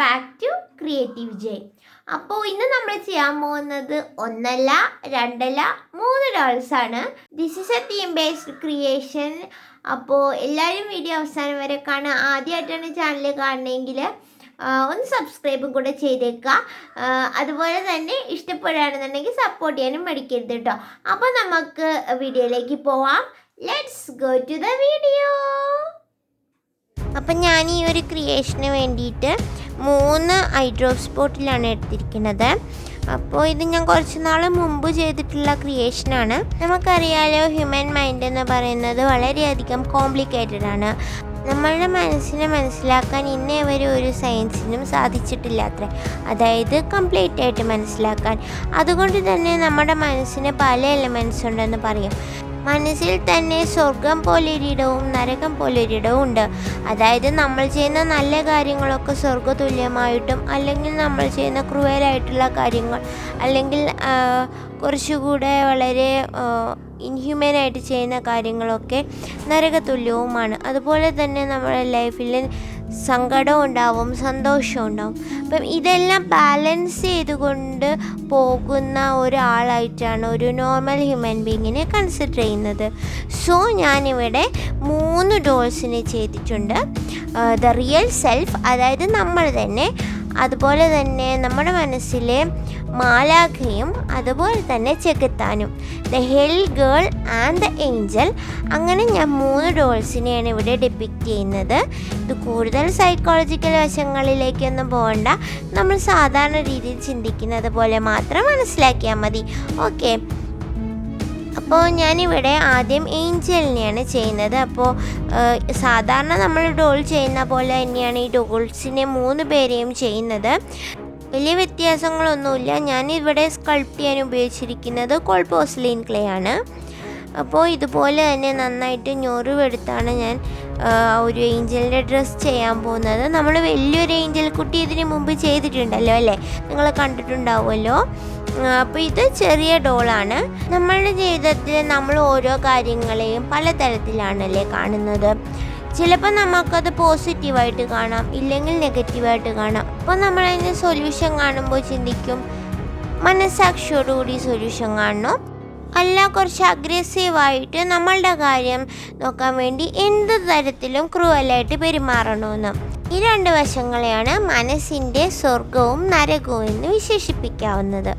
Back to creative J. അപ്പോൾ ഇന്ന് നമ്മൾ ചെയ്യാൻ പോകുന്നത് ഒന്നല്ല രണ്ടല്ല 3 ഡോൾസാണ്. This is a theme based creation. അപ്പോൾ എല്ലാവരും വീഡിയോ അവസാനം വരെ കാണുക. ആദ്യമായിട്ടാണ് ചാനൽ കാണണമെങ്കിൽ ഒന്ന് സബ്സ്ക്രൈബും കൂടെ ചെയ്തേക്കുക. അതുപോലെ തന്നെ ഇഷ്ടപ്പെടുകയാണെന്നുണ്ടെങ്കിൽ സപ്പോർട്ട് ചെയ്യാനും മടിക്കരുത് കേട്ടോ. അപ്പോൾ നമുക്ക് വീഡിയോയിലേക്ക് പോവാം. Let's go to the video. അപ്പം ഞാൻ ഈ ഒരു ക്രിയേഷന് വേണ്ടിയിട്ട് 3 ഐ ഡ്രോപ്പ് സ്പോട്ടിലാണ് എടുത്തിരിക്കുന്നത്. അപ്പോൾ ഇത് ഞാൻ കുറച്ച് നാൾ മുമ്പ് ചെയ്തിട്ടുള്ള ക്രിയേഷനാണ്. നമുക്കറിയാലോ, ഹ്യൂമൻ മൈൻഡ് എന്ന് പറയുന്നത് വളരെയധികം കോംപ്ലിക്കേറ്റഡ് ആണ്. നമ്മളുടെ മനസ്സിനെ മനസ്സിലാക്കാൻ ഇന്നേ വരെ ഒരു സയൻസിനും സാധിച്ചിട്ടില്ല അത്രേ, അതായത് കംപ്ലീറ്റ് ആയിട്ട് മനസ്സിലാക്കാൻ. അതുകൊണ്ട് തന്നെ നമ്മുടെ മനസ്സിന് പല എലമെൻറ്റ്സ് ഉണ്ടെന്ന് പറയും. മനസ്സിൽ തന്നെ സ്വർഗം പോലൊരിടവും നരകം പോലൊരിടവും ഉണ്ട്. അതായത് നമ്മൾ ചെയ്യുന്ന നല്ല കാര്യങ്ങളൊക്കെ സ്വർഗതുല്യമായിട്ടും, അല്ലെങ്കിൽ നമ്മൾ ചെയ്യുന്ന ക്രൂവലായിട്ടുള്ള കാര്യങ്ങൾ, അല്ലെങ്കിൽ കുറച്ചുകൂടെ വളരെ ഇൻഹ്യൂമനായിട്ട് ചെയ്യുന്ന കാര്യങ്ങളൊക്കെ നരകതുല്യവുമാണ്. അതുപോലെ തന്നെ നമ്മുടെ ലൈഫിൽ സങ്കടവും ഉണ്ടാവും, സന്തോഷവും ഉണ്ടാവും. അപ്പം ഇതെല്ലാം ബാലൻസ് ചെയ്തുകൊണ്ട് പോകുന്ന ഒരാളായിട്ടാണ് ഒരു നോർമൽ ഹ്യൂമൻ ബീങ്ങിനെ കൺസിഡർ ചെയ്യുന്നത്. സോ ഞാനിവിടെ 3 ഡോൾസിനെ ചെയ്തിട്ടുണ്ട്. ദ റിയൽ സെൽഫ്, അതായത് നമ്മൾ തന്നെ, അതുപോലെ തന്നെ നമ്മുടെ മനസ്സിലെ മാലാഖയും, അതുപോലെ തന്നെ ചെകുത്താനും, the hell girl and the angel. അങ്ങനെ ഞാൻ 3 ഡോൾസിനെയാണ് ഇവിടെ ഡെപ്പിക്റ്റ് ചെയ്യുന്നത്. ഇത് കൂടുതൽ സൈക്കോളജിക്കൽ വശങ്ങളിലേക്കൊന്നും പോകണ്ട, നമ്മൾ സാധാരണ രീതിയിൽ ചിന്തിക്കുന്നത് പോലെ മാത്രം മനസ്സിലാക്കിയാൽ മതി. ഓക്കെ, അപ്പോൾ ഞാനിവിടെ ആദ്യം ഏഞ്ചലിനെയാണ് ചെയ്യുന്നത്. അപ്പോൾ സാധാരണ നമ്മൾ ഡോൾ ചെയ്യുന്ന പോലെ തന്നെയാണ് ഈ ഡോൾസിനെ 3 പേരെയും ചെയ്യുന്നത്. വലിയ വ്യത്യാസങ്ങളൊന്നുമില്ല. ഞാനിവിടെ സ്കൾപ്റ്റ് ചെയ്യാൻ ഉപയോഗിച്ചിരിക്കുന്നത് പോർസലെയിൻ ക്ലേ ആണ്. അപ്പോൾ ഇതുപോലെ തന്നെ നന്നായിട്ട് ഞൊറിവെടുത്താണ് ഞാൻ ഒരു ഏഞ്ചലിൻ്റെ ഡ്രസ്സ് ചെയ്യാൻ പോകുന്നത്. നമ്മൾ വലിയൊരു ഏഞ്ചൽ കുട്ടി ഇതിന് മുമ്പ് ചെയ്തിട്ടുണ്ടല്ലോ അല്ലേ, നിങ്ങൾ കണ്ടിട്ടുണ്ടാവുമല്ലോ. അപ്പോൾ ഇത് ചെറിയ ഡോളാണ്. നമ്മളുടെ ജീവിതത്തിൽ നമ്മൾ ഓരോ കാര്യങ്ങളെയും പലതരത്തിലാണല്ലേ കാണുന്നത്. ചിലപ്പോൾ നമുക്കത് പോസിറ്റീവായിട്ട് കാണാം, ഇല്ലെങ്കിൽ നെഗറ്റീവായിട്ട് കാണാം. അപ്പോൾ നമ്മളതിന് സൊല്യൂഷൻ കാണുമ്പോൾ ചിന്തിക്കും, മനസ്സാക്ഷിയോടുകൂടി സൊല്യൂഷൻ കാണണം, അല്ല കുറച്ച് അഗ്രസീവായിട്ട് നമ്മളുടെ കാര്യം നോക്കാൻ വേണ്ടി എന്ത് തരത്തിലും ക്രൂവലായിട്ട് പെരുമാറണമെന്ന്. ഈ 2 വശങ്ങളെയാണ് മനസ്സിൻ്റെ സ്വർഗവും നരകവും എന്ന് വിശേഷിപ്പിക്കാവുന്നത്.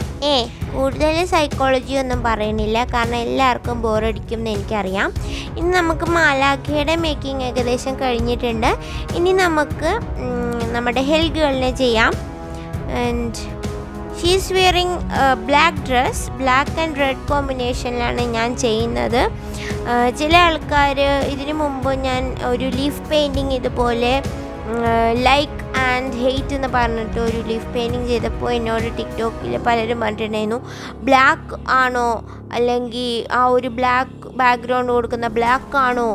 കൂടുതൽ സൈക്കോളജി ഒന്നും പറയണില്ല, കാരണം എല്ലാവർക്കും ബോറടിക്കും എന്ന് എനിക്കറിയാം. ഇനി നമുക്ക് മാലാഖയുടെ മേക്കിംഗ് ഏകദേശം കഴിഞ്ഞിട്ടുണ്ട്. ഇനി നമുക്ക് നമ്മുടെ ഹെൽ ഗേളിനെ ചെയ്യാം. And she is wearing black dress, black and red കോമ്പിനേഷനിലാണ് ഞാൻ ചെയ്യുന്നത്. ചില ആൾക്കാർ ഇതിനു മുമ്പ് ഞാൻ ഒരു ലീഫ് പെയിൻറ്റിങ് ഇതുപോലെ ലൈക്ക് ആൻഡ് ഹെയ്റ്റ് എന്ന് പറഞ്ഞിട്ട് ഒരു ലീഫ് പെയിൻറ്റിങ് ചെയ്തപ്പോൾ എന്നോട് ടിക്ടോക്കിൽ പലരും പറഞ്ഞിട്ടുണ്ടായിരുന്നു, ബ്ലാക്ക് ആണോ, അല്ലെങ്കിൽ ആ ഒരു ബ്ലാക്ക് ബാക്ക്ഗ്രൗണ്ട് കൊടുക്കുന്ന ബ്ലാക്ക് ആണോ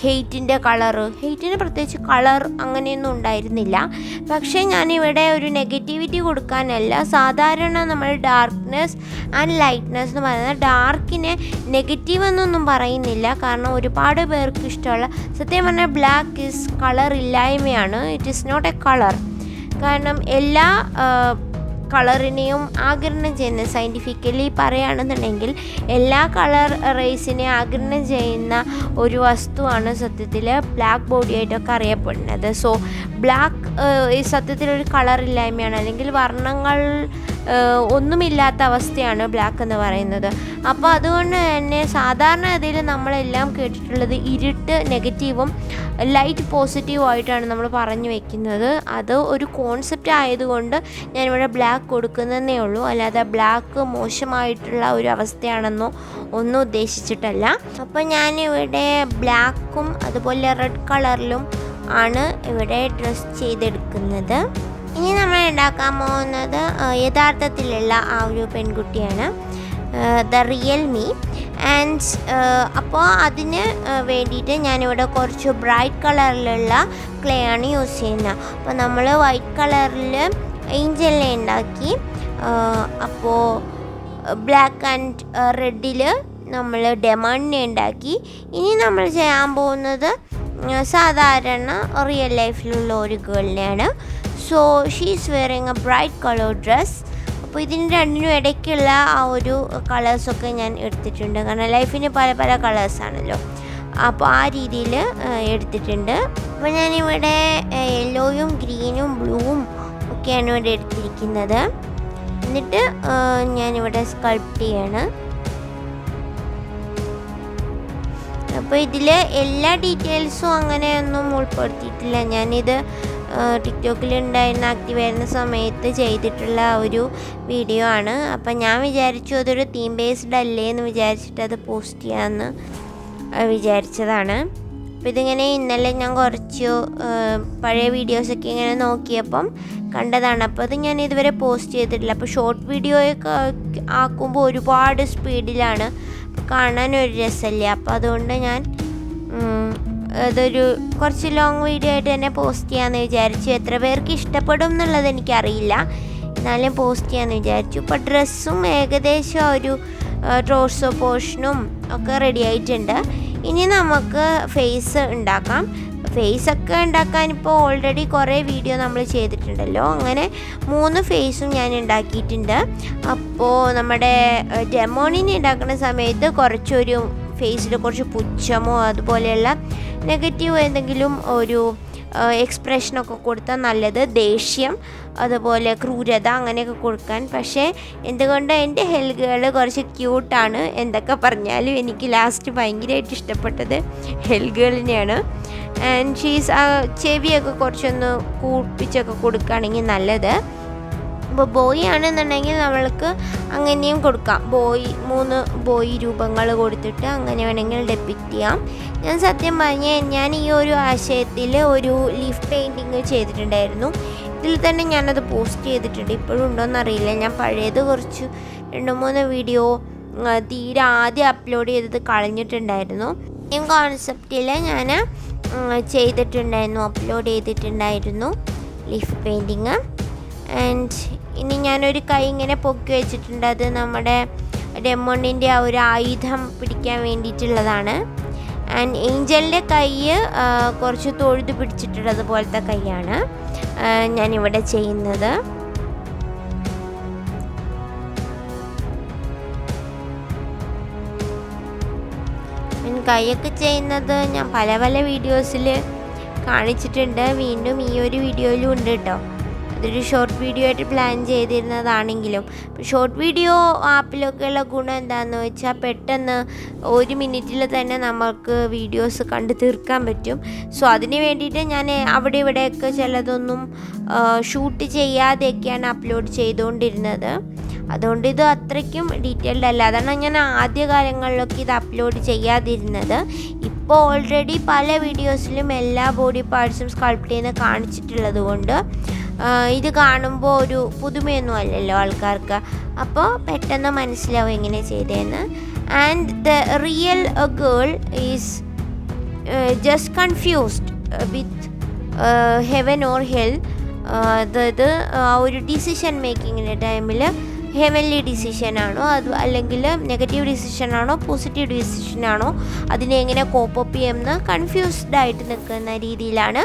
ഹെയ്റ്റിൻ്റെ കളറ്. ഹെയ്റ്റിന് പ്രത്യേകിച്ച് കളർ അങ്ങനെയൊന്നും ഉണ്ടായിരുന്നില്ല. പക്ഷേ ഞാനിവിടെ ഒരു നെഗറ്റിവിറ്റി കൊടുക്കാനല്ല, സാധാരണ നമ്മൾ ഡാർക്ക്നെസ് ആൻഡ് ലൈറ്റ്നെസ് എന്ന് പറയുന്നത്, ഡാർക്കിനെ നെഗറ്റീവ് എന്നൊന്നും പറയുന്നില്ല, കാരണം ഒരുപാട് പേർക്ക് ഇഷ്ടമുള്ള, സത്യം പറഞ്ഞാൽ ബ്ലാക്ക് ഈസ് കളർ ഇല്ലായ്മയാണ്. It is not a colour. കാരണം എല്ലാ കളറിനെയും ആഗിരണം ചെയ്യുന്ന, സയൻറ്റിഫിക്കലി പറയുകയാണെന്നുണ്ടെങ്കിൽ എല്ലാ കളർ റേസിനെ ആഗിരണം ചെയ്യുന്ന ഒരു വസ്തുവാണ് സത്യത്തിൽ ബ്ലാക്ക് ബോഡിയായിട്ടൊക്കെ അറിയപ്പെടുന്നത്. സോ ബ്ലാക്ക് ഈ സത്യത്തിലൊരു കളറില്ലായ്മയാണ്, അല്ലെങ്കിൽ വർണ്ണങ്ങൾ ഒന്നുമില്ലാത്ത അവസ്ഥയാണ് ബ്ലാക്ക് എന്ന് പറയുന്നത്. അപ്പോൾ അതുകൊണ്ട് തന്നെ സാധാരണഗതിയിൽ നമ്മളെല്ലാം കേട്ടിട്ടുള്ളത് ഇരുട്ട് നെഗറ്റീവും ലൈറ്റ് പോസിറ്റീവും ആയിട്ടാണ് നമ്മൾ പറഞ്ഞു വയ്ക്കുന്നത്. അത് ഒരു കോൺസെപ്റ്റ് ആയതുകൊണ്ട് ഞാനിവിടെ ബ്ലാക്ക് കൊടുക്കുന്നതേ ഉള്ളൂ, അല്ലാതെ ബ്ലാക്ക് മോശമായിട്ടുള്ള ഒരു അവസ്ഥയാണെന്നോ ഒന്നും ഉദ്ദേശിച്ചിട്ടല്ല. അപ്പോൾ ഞാനിവിടെ ബ്ലാക്കും അതുപോലെ റെഡ് കളറിലും ആണ് ഇവിടെ ഡ്രസ്സ് ചെയ്തെടുക്കുന്നത്. ഇനി നമ്മൾ ഉണ്ടാക്കാൻ പോകുന്നത് യഥാർത്ഥത്തിലുള്ള ആ ഒരു പെൺകുട്ടിയാണ്, ദ റിയൽ മീ. ആൻഡ് അപ്പോൾ അതിന് വേണ്ടിയിട്ട് ഞാനിവിടെ കുറച്ച് ബ്രൈറ്റ് കളറിലുള്ള ക്ലേ ആണ് യൂസ് ചെയ്യുന്നത്. അപ്പോൾ നമ്മൾ വൈറ്റ് കളറിൽ ഏഞ്ചലിനെ ഉണ്ടാക്കി, അപ്പോൾ ബ്ലാക്ക് ആൻഡ് റെഡിൽ നമ്മൾ ഡെമണിനെ ഉണ്ടാക്കി. ഇനി നമ്മൾ ചെയ്യാൻ പോകുന്നത് സാധാരണ റിയൽ ലൈഫിലുള്ള ഒരു ഗേളിനെയാണ്. So she is wearing a bright colour dress. അപ്പോൾ ഇതിന് രണ്ടിനും ഇടയ്ക്കുള്ള ആ ഒരു കളേഴ്സൊക്കെ ഞാൻ എടുത്തിട്ടുണ്ട്. കാരണം ലൈഫിന് പല പല കളേഴ്സാണല്ലോ, അപ്പോൾ ആ രീതിയിൽ എടുത്തിട്ടുണ്ട്. അപ്പോൾ ഞാനിവിടെ യെല്ലോയും ഗ്രീനും ബ്ലൂവും ഒക്കെയാണ് ഇവിടെ എടുത്തിരിക്കുന്നത്. എന്നിട്ട് ഞാനിവിടെ സ്കൾപ്റ്റ് ചെയ്യാണ്. അപ്പോൾ ഇതിൽ എല്ലാ ഡീറ്റെയിൽസും അങ്ങനെയൊന്നും ഉൾപ്പെടുത്തിയിട്ടില്ല. ഞാനിത് ടിക്ടോക്കിൽ ഉണ്ടായിരുന്ന ആക്റ്റീവ് ആയിരുന്ന സമയത്ത് ചെയ്തിട്ടുള്ള ഒരു വീഡിയോ ആണ്. അപ്പം ഞാൻ വിചാരിച്ചു അതൊരു തീം ബേസ്ഡ് അല്ലേ എന്ന് വിചാരിച്ചിട്ട് അത് പോസ്റ്റ് ചെയ്യാമെന്ന് വിചാരിച്ചതാണ്. അപ്പോൾ ഇതിങ്ങനെ ഇന്നലെ ഞാൻ കുറച്ച് പഴയ വീഡിയോസൊക്കെ ഇങ്ങനെ നോക്കിയപ്പം കണ്ടതാണ്. അപ്പോൾ അത് ഞാൻ ഇതുവരെ പോസ്റ്റ് ചെയ്തിട്ടില്ല. അപ്പോൾ ഷോർട്ട് വീഡിയോയൊക്കെ ആക്കുമ്പോൾ ഒരുപാട് സ്പീഡിലാണ്, കാണാനൊരു രസമില്ല. അപ്പോൾ അതുകൊണ്ട് ഞാൻ അതൊരു കുറച്ച് ലോങ് വീഡിയോ ആയിട്ട് തന്നെ പോസ്റ്റ് ചെയ്യാമെന്ന് വിചാരിച്ചു. എത്ര പേർക്ക് ഇഷ്ടപ്പെടും എന്നുള്ളത് എനിക്കറിയില്ല, എന്നാലും പോസ്റ്റ് ചെയ്യാമെന്ന് വിചാരിച്ചു. ഇപ്പോൾ ഡ്രസ്സും ഏകദേശം ഒരു ട്രോസോ പോർഷനും ഒക്കെ റെഡി ആയിട്ടുണ്ട്. ഇനി നമുക്ക് ഫേസ് ഉണ്ടാക്കാം. ഫേസൊക്കെ ഉണ്ടാക്കാൻ ഇപ്പോൾ ഓൾറെഡി കുറേ വീഡിയോ നമ്മൾ ചെയ്തിട്ടുണ്ടല്ലോ. അങ്ങനെ 3 ഫേസും ഞാൻ ഉണ്ടാക്കിയിട്ടുണ്ട്. അപ്പോൾ നമ്മുടെ ഡെമോണിനെ ഉണ്ടാക്കുന്ന സമയത്ത് കുറച്ചൊരു ഫേസിൽ കുറച്ച് പുച്ഛമോ അതുപോലെയുള്ള നെഗറ്റീവ് എന്തെങ്കിലും ഒരു എക്സ്പ്രഷനൊക്കെ കൊടുത്താൽ നല്ലത്. ദേഷ്യം, അതുപോലെ ക്രൂരത അങ്ങനെയൊക്കെ കൊടുക്കാൻ. പക്ഷേ എന്തുകൊണ്ട് എൻ്റെ ഹെൽഗേൾ കുറച്ച് ക്യൂട്ടാണ്. എന്തൊക്കെ പറഞ്ഞാലും എനിക്ക് ലാസ്റ്റ് ഭയങ്കരമായിട്ട് ഇഷ്ടപ്പെട്ടത് ഹെൽഗേളിനെയാണ്. ആൻഡ് ഷീസ് ചെവിയൊക്കെ കുറച്ചൊന്ന് കൂപ്പിച്ചൊക്കെ കൊടുക്കുകയാണെങ്കിൽ നല്ലത്. ഇപ്പോൾ ബോയ് ആണെന്നുണ്ടെങ്കിൽ നമ്മൾക്ക് അങ്ങനെയും കൊടുക്കാം. 3 ബോയ് രൂപങ്ങൾ കൊടുത്തിട്ട് അങ്ങനെ വേണമെങ്കിൽ ഡെപ്പിക്റ്റ് ചെയ്യാം. ഞാൻ സത്യം പറഞ്ഞാൽ ഞാൻ ഈ ഒരു ആശയത്തിൽ ഒരു ലീഫ് പെയിൻറ്റിങ് ചെയ്തിട്ടുണ്ടായിരുന്നു. ഇതിൽ തന്നെ ഞാനത് പോസ്റ്റ് ചെയ്തിട്ടുണ്ട്. ഇപ്പോഴും ഉണ്ടോയെന്നറിയില്ല. ഞാൻ പഴയത് കുറച്ച് 2-3 വീഡിയോ തീരെ ആദ്യം അപ്ലോഡ് ചെയ്തത് കളഞ്ഞിട്ടുണ്ടായിരുന്നു. ഈ കോൺസെപ്റ്റിൽ ഞാൻ ചെയ്തിട്ടുണ്ടായിരുന്നു, അപ്ലോഡ് ചെയ്തിട്ടുണ്ടായിരുന്നു ലീഫ് പെയിൻറ്റിങ്. ആൻഡ് ഇനി ഞാനൊരു കൈ ഇങ്ങനെ പൊക്കി വെച്ചിട്ടുണ്ട്. അത് നമ്മുടെ ഡെമോണിൻ്റെ ആ ഒരു ആയുധം പിടിക്കാൻ വേണ്ടിയിട്ടുള്ളതാണ്. ആൻഡ് ഏഞ്ചലിൻ്റെ കൈ കുറച്ച് തൊഴുത് പിടിച്ചിട്ടുള്ളത് പോലത്തെ കൈയാണ് ഞാനിവിടെ ചെയ്യുന്നത്. കൈയൊക്കെ ചെയ്യുന്നത് ഞാൻ പല പല വീഡിയോസിൽ കാണിച്ചിട്ടുണ്ട്. വീണ്ടും ഈ ഒരു വീഡിയോയിലും ഉണ്ട് കേട്ടോ. അതൊരു ഷോർട്ട് വീഡിയോ ആയിട്ട് പ്ലാൻ ചെയ്തിരുന്നതാണെങ്കിലും ഷോർട്ട് വീഡിയോ ആപ്പിലൊക്കെയുള്ള ഗുണം എന്താണെന്ന് വെച്ചാൽ പെട്ടെന്ന് 1 മിനിറ്റിൽ തന്നെ നമുക്ക് വീഡിയോസ് കണ്ട് തീർക്കാൻ പറ്റും. സോ അതിന് വേണ്ടിയിട്ട് ഞാൻ അവിടെ ഇവിടെയൊക്കെ ചിലതൊന്നും ഷൂട്ട് ചെയ്യാതെയൊക്കെയാണ് അപ്ലോഡ് ചെയ്തുകൊണ്ടിരുന്നത്. അതുകൊണ്ട് ഇത് അത്രയ്ക്കും ഡീറ്റെയിൽഡ് അല്ല. അതാണ് ഞാൻ ആദ്യകാലങ്ങളിലൊക്കെ ഇത് അപ്ലോഡ് ചെയ്യാതിരുന്നത്. ഇപ്പോൾ ഓൾറെഡി പല വീഡിയോസിലും എല്ലാ ബോഡി പാർട്സും സ്കൾപ്റ്റ് ചെയ്യുന്ന കാണിച്ചിട്ടുള്ളത് കൊണ്ട് ഇത് കാണുമ്പോൾ ഒരു പുതുമയൊന്നും അല്ലല്ലോ ആൾക്കാർക്ക്. അപ്പോൾ പെട്ടെന്ന് മനസ്സിലാവും എങ്ങനെ ചെയ്തതെന്ന്. And the real girl is just confused with heaven or hell. അതായത് ആ ഒരു ഡിസിഷൻ മേക്കിങ്ങിൻ്റെ ടൈമിൽ ഹെവൻലി ഡിസിഷനാണോ അത് അല്ലെങ്കിൽ നെഗറ്റീവ് ഡിസിഷനാണോ പോസിറ്റീവ് ഡിസിഷനാണോ അതിനെ എങ്ങനെ കോപ്പപ്പ് ചെയ്യുമെന്ന് കൺഫ്യൂസ്ഡ് ആയിട്ട് നിൽക്കുന്ന രീതിയിലാണ്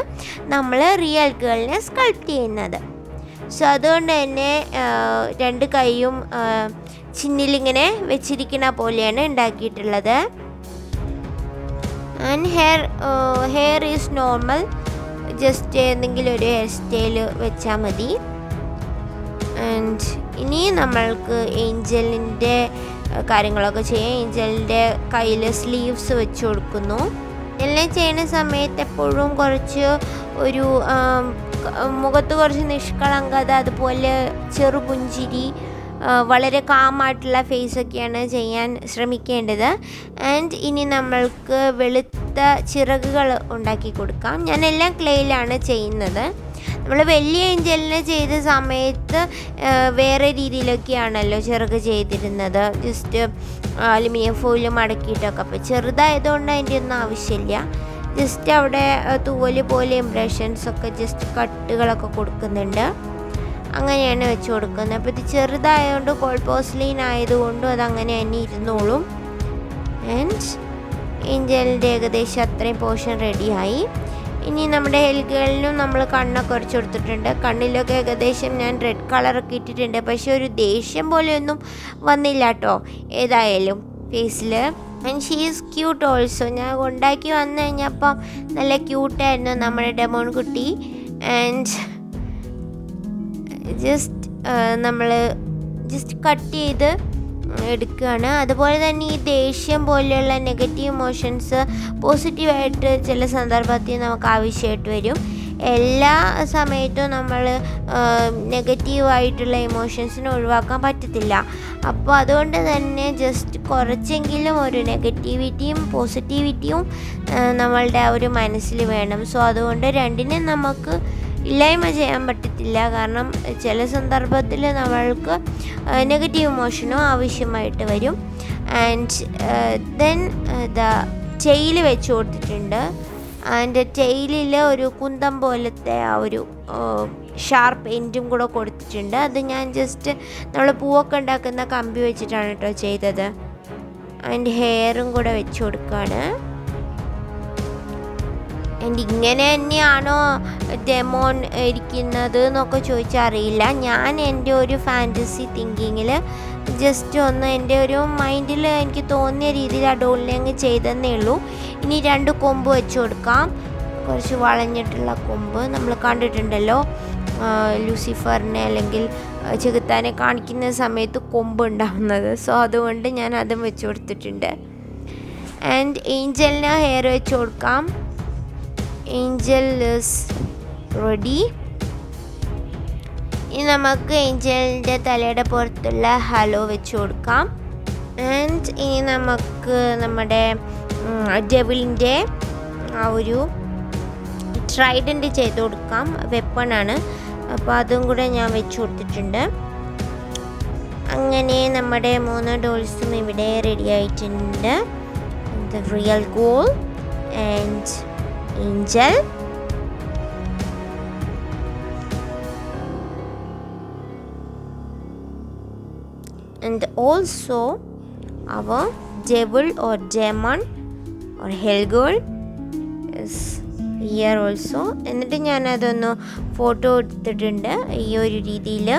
നമ്മൾ റിയൽ ഗേളിനെ സ്കൾപ്റ്റ് ചെയ്യുന്നത്. സോ അതുകൊണ്ട് തന്നെ 2 കൈയും ചിന്നിലിങ്ങനെ വെച്ചിരിക്കുന്ന പോലെയാണ് ഉണ്ടാക്കിയിട്ടുള്ളത്. And hair is normal, just എന്തെങ്കിലും ഒരു ഹെയർ സ്റ്റൈൽ വെച്ചാൽ മതി. ആൻഡ് ഇനി നമ്മൾക്ക് ഏഞ്ചലിൻ്റെ കാര്യങ്ങളൊക്കെ ചെയ്യാം. ഏഞ്ചലിൻ്റെ കയ്യിൽ സ്ലീവ്സ് വെച്ച് കൊടുക്കുന്നു. എല്ലാം ചെയ്യുന്ന സമയത്ത് എപ്പോഴും കുറച്ച് ഒരു മുഖത്ത് കുറച്ച് നിഷ്കളങ്കത, അതുപോലെ ചെറുപുഞ്ചിരി, വളരെ കാമായിട്ടുള്ള ഫേസൊക്കെയാണ് ചെയ്യാൻ ശ്രമിക്കേണ്ടത്. ആൻഡ് ഇനി നമ്മൾക്ക് വെളുത്ത ചിറകുകൾ ഉണ്ടാക്കി കൊടുക്കാം. ഞാൻ എല്ലാം ക്ലേയിലാണ് ചെയ്യുന്നത്. നമ്മൾ വലിയ ഏഞ്ചലിനെ ചെയ്ത സമയത്ത് വേറെ രീതിയിലൊക്കെയാണല്ലോ ചിറക് ചെയ്തിരുന്നത്, ജസ്റ്റ് അലുമിനിയം ഫോയിൽ മടക്കിയിട്ടൊക്കെ. അപ്പോൾ ചെറുതായതുകൊണ്ട് അതിൻ്റെ ഒന്നും ആവശ്യമില്ല. ജസ്റ്റ് അവിടെ തൂവല് പോലെ ഇംപ്രഷൻസൊക്കെ ജസ്റ്റ് കട്ടുകളൊക്കെ കൊടുക്കുന്നുണ്ട്. അങ്ങനെയാണ് വെച്ച് കൊടുക്കുന്നത്. അപ്പോൾ ഇത് ചെറുതായതുകൊണ്ട് പോർസലൈൻ ആയതുകൊണ്ടും അതങ്ങനെ തന്നെ ഇരുന്നോളും. ആൻഡ് ഏഞ്ചലിൻ്റെ ഏകദേശം അത്രയും പോർഷൻ റെഡിയായി. ഇനി നമ്മുടെ ഹെൽഗേളിനും നമ്മൾ കണ്ണൊക്കെ ഉരച്ചു കൊടുത്തിട്ടുണ്ട്. കണ്ണിലൊക്കെ ഏകദേശം ഞാൻ റെഡ് കളറൊക്കെ ഇട്ടിട്ടുണ്ട്. പക്ഷെ ഒരു ദേഷ്യം പോലെയൊന്നും വന്നില്ല കേട്ടോ ഏതായാലും ഫേസിൽ. And she is cute also. ഞാൻ കൊണ്ടാക്കി വന്നു കഴിഞ്ഞപ്പം നല്ല ക്യൂട്ടായിരുന്നു നമ്മുടെ ഡെമോൺ കുട്ടി. ആൻഡ് നമ്മൾ ജസ്റ്റ് കട്ട് ചെയ്ത് എടുക്കുകയാണ്. അതുപോലെ തന്നെ ഈ ദേഷ്യം പോലെയുള്ള നെഗറ്റീവ് ഇമോഷൻസ് പോസിറ്റീവായിട്ട് ചില സന്ദർഭത്തിൽ നമുക്ക് ആവശ്യമായിട്ട് വരും. എല്ലാ സമയത്തും നമ്മൾ നെഗറ്റീവായിട്ടുള്ള ഇമോഷൻസിനെ ഒഴിവാക്കാൻ പറ്റത്തില്ല. അപ്പോൾ അതുകൊണ്ട് തന്നെ ജസ്റ്റ് കുറച്ചെങ്കിലും ഒരു നെഗറ്റിവിറ്റിയും പോസിറ്റിവിറ്റിയും നമ്മളുടെ ഒരു മനസ്സിൽ വേണം. സോ അതുകൊണ്ട് രണ്ടിനും നമുക്ക് ഇല്ലായ്മ ചെയ്യാൻ പറ്റത്തില്ല. കാരണം ചില സന്ദർഭത്തിൽ നമ്മൾക്ക് നെഗറ്റീവ് ഇമോഷനും ആവശ്യമായിട്ട് വരും. ആൻഡ് ദെൻ ചെയിൽ വെച്ച് കൊടുത്തിട്ടുണ്ട്. അതിൻ്റെ ടെയിലിൽ ഒരു കുന്തം പോലത്തെ ആ ഒരു ഷാർപ്പ് എൻഡും കൂടെ കൊടുത്തിട്ടുണ്ട്. അത് ഞാൻ ജസ്റ്റ് നമ്മൾ പൂവൊക്കെ ഉണ്ടാക്കുന്ന കമ്പി വെച്ചിട്ടാണ് കേട്ടോ ചെയ്തത്. അതിൻ്റെ ഹെയറും കൂടെ വെച്ച് കൊടുക്കുകയാണ്. ആൻഡ് ഇങ്ങനെ തന്നെയാണോ ഡെമോൺ ഇരിക്കുന്നത് എന്നൊക്കെ ചോദിച്ചാൽ അറിയില്ല. ഞാൻ എൻ്റെ ഒരു ഫാൻറ്റസി തിങ്കിങ്ങിൽ ജസ്റ്റ് ഒന്ന് എൻ്റെ ഒരു മൈൻഡിൽ എനിക്ക് തോന്നിയ രീതിയിൽ ആ ഡോളിനെ അങ്ങ് ചെയ്തെന്നേ ഉള്ളൂ. ഇനി 2 കൊമ്പ് വെച്ച് കൊടുക്കാം. കുറച്ച് വളഞ്ഞിട്ടുള്ള കൊമ്പ് നമ്മൾ കണ്ടിട്ടുണ്ടല്ലോ ലൂസിഫറിനെ അല്ലെങ്കിൽ ചെകുത്താനെ കാണിക്കുന്ന സമയത്ത് കൊമ്പ് ഉണ്ടാകുന്നത്. സോ അതുകൊണ്ട് ഞാൻ അതും വെച്ച് കൊടുത്തിട്ടുണ്ട്. ആൻഡ് ഏഞ്ചലിന് ഹെയർ വെച്ച് കൊടുക്കാം. Angel is ready. ഇനി നമുക്ക് ഏഞ്ചലിൻ്റെ തലയുടെ പുറത്തുള്ള ഹലോ വെച്ച് കൊടുക്കാം. ആൻഡ് ഇനി നമുക്ക് നമ്മുടെ ഡെവിളിൻ്റെ ആ ഒരു ട്രൈഡൻറ്റ് ചെയ്ത് കൊടുക്കാം. വെപ്പണാണ്. അപ്പോൾ അതും കൂടെ ഞാൻ വെച്ച് കൊടുത്തിട്ടുണ്ട്. അങ്ങനെ നമ്മുടെ 3 ഡോൾസും ഇവിടെ റെഡി ആയിട്ടുണ്ട്. The real goal and angel and also our devil or demon or hell girl is here also. എന്നിട്ട് ഞാൻ അതൊന്ന് ഫോട്ടോ എടുത്തിട്ടുണ്ട് ഈ ഒരു രീതിയിൽ.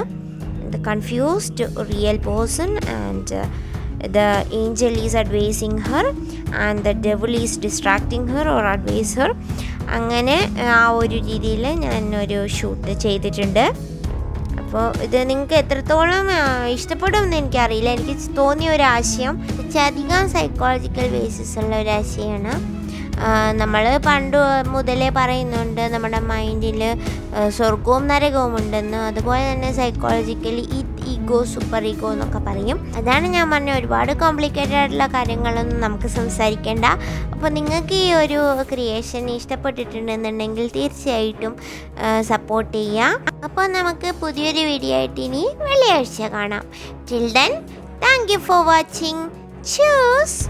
the confused real person and the angel is advising her and the devil is distracting her or advise her. അങ്ങനെ ആ ഒരു രീതിയിൽ ഞാനൊരു ഷൂട്ട് ചെയ്തിട്ടുണ്ട്. അപ്പോൾ ഇത് നിങ്ങൾക്ക് എത്രത്തോളം ഇഷ്ടപ്പെടുമെന്ന് എനിക്കറിയില്ല. എനിക്ക് തോന്നിയ ഒരു ആശയം അധികം സൈക്കോളജിക്കൽ ബേസിസ് ഉള്ള ഒരു ആശയമാണ്. നമ്മൾ പണ്ട് മുതലേ പറയുന്നുണ്ട് നമ്മുടെ മൈൻഡിൽ സ്വർഗവും നരകവും ഉണ്ടെന്ന്. അതുപോലെ തന്നെ സൈക്കോളജിക്കലി ഈഗോ സൂപ്പർ ഈഗോ എന്നൊക്കെ പറയും. അതാണ് ഞാൻ പറഞ്ഞ ഒരുപാട് കോംപ്ലിക്കേറ്റഡ് ആയിട്ടുള്ള കാര്യങ്ങളൊന്നും നമുക്ക് സംസാരിക്കേണ്ട. അപ്പോൾ നിങ്ങൾക്ക് ഈ ഒരു ക്രിയേഷൻ ഇഷ്ടപ്പെട്ടിട്ടുണ്ടെന്നുണ്ടെങ്കിൽ തീർച്ചയായിട്ടും സപ്പോർട്ട് ചെയ്യുക. അപ്പോൾ നമുക്ക് പുതിയൊരു വീഡിയോ ആയിട്ട് ഇനി വെള്ളിയാഴ്ച കാണാം. Till then thank you for watching. Choose.